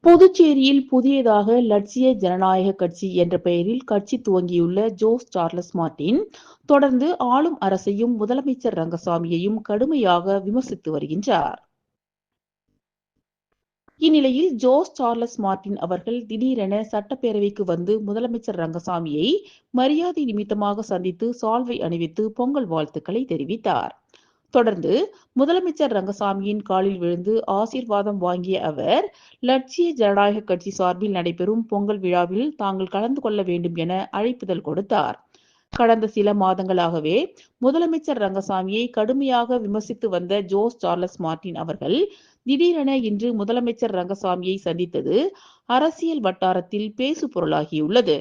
புதுச்சேரியில் புதியதாக லட்சிய ஜனநாயக கட்சி என்ற பெயரில் கட்சி துவங்கியுள்ள ஜோஸ் சார்லஸ் மார்டின் தொடர்ந்து ஆளும் அரசையும் முதலமைச்சர் ரங்கசாமியையும் கடுமையாக விமர்சித்து வருகின்றார். இந்நிலையில் ஜோஸ் சார்லஸ் மார்டின் அவர்கள் திடீரென சட்டப்பேரவைக்கு வந்து முதலமைச்சர் ரங்கசாமியை மரியாதை நிமித்தமாக சந்தித்து சால்வை அணிவித்து பொங்கல் வாழ்த்துக்களை தெரிவித்தார். தொடர்ந்து முதலமைச்சர் ரங்கசாமியின் காலில் விழுந்து ஆசீர்வாதம் வாங்கிய அவர், லட்சிய ஜனநாயக கட்சி சார்பில் நடைபெறும் பொங்கல் விழாவில் தாங்கள் கலந்து கொள்ள வேண்டும் என அழைப்புதல் கொடுத்தார். கடந்த சில மாதங்களாகவே முதலமைச்சர் ரங்கசாமியை கடுமையாக விமர்சித்து வந்த ஜோஸ் சார்லஸ் மார்டின் அவர்கள் திடீரென இன்று முதலமைச்சர் ரங்கசாமியை சந்தித்தது அரசியல் வட்டாரத்தில் பேசு பொருளாகியுள்ளது.